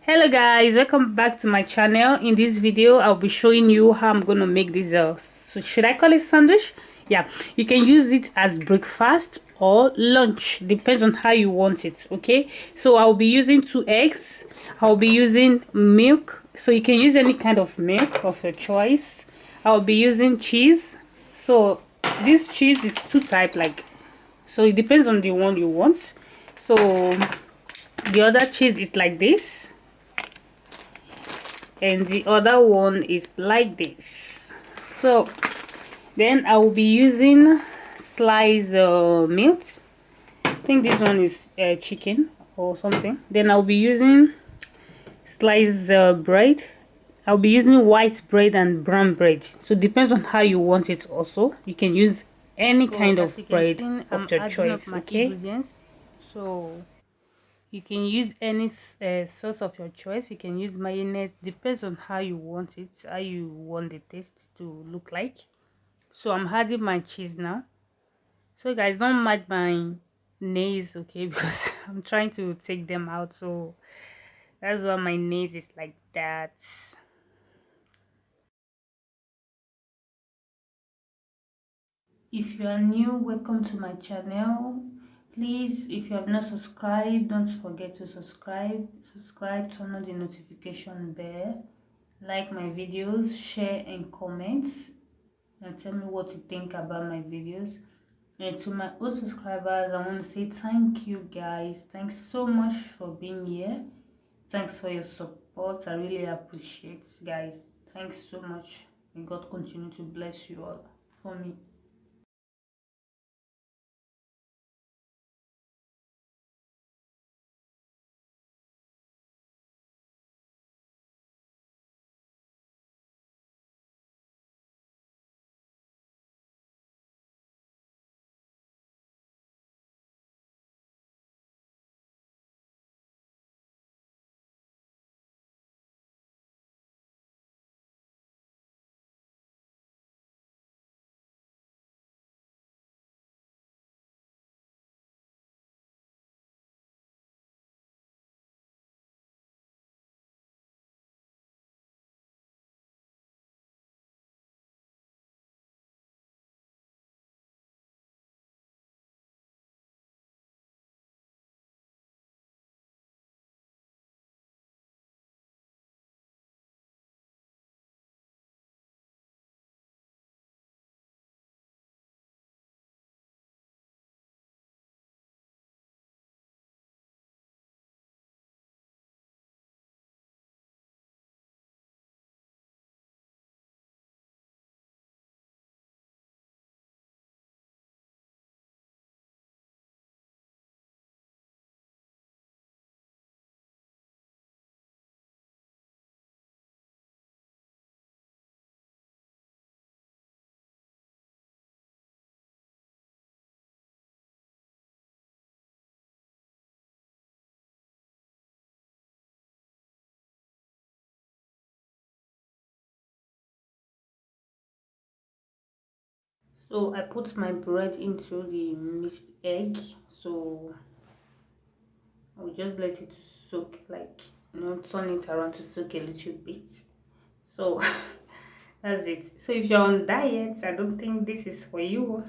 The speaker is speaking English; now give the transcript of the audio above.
Hello guys, welcome back to my channel. In this video I'll be showing you how I'm gonna make this so should I call it sandwich? Yeah, you can use it as breakfast or lunch, depends on how you want it. Okay, so I'll be using 2 eggs. I'll be using milk, so you can use any kind of milk of your choice. I'll be using cheese. So this cheese is two type, like, so it depends on the one you want. So the other cheese is like this, and the other one is like this. So then I will be using sliced meat. I think this one is chicken or something. Then I'll be using sliced bread. I'll be using white bread and brown bread, so it depends on how you want it. Also, you can use any kind of bread of your choice. Okay, so you can use any sauce of your choice. You can use mayonnaise, depends on how you want it, how you want the taste to look like. So I'm adding my cheese now. So guys, don't mind my nails, okay, because I'm trying to take them out, so that's why my nails is like that. If you are new, welcome to my channel. Please, if you have not subscribed, don't forget to subscribe, turn on the notification bell, like my videos, share and comment, and tell me what you think about my videos. And to my old subscribers, I want to say thank you guys. Thanks so much for being here. Thanks for your support. I really appreciate it, guys. Thanks so much. May God continue to bless you all for me. So I put my bread into the mixed egg. So I'll just let it soak, like, turn it around to soak a little bit. So that's it. So if you're on diet, I don't think this is for you.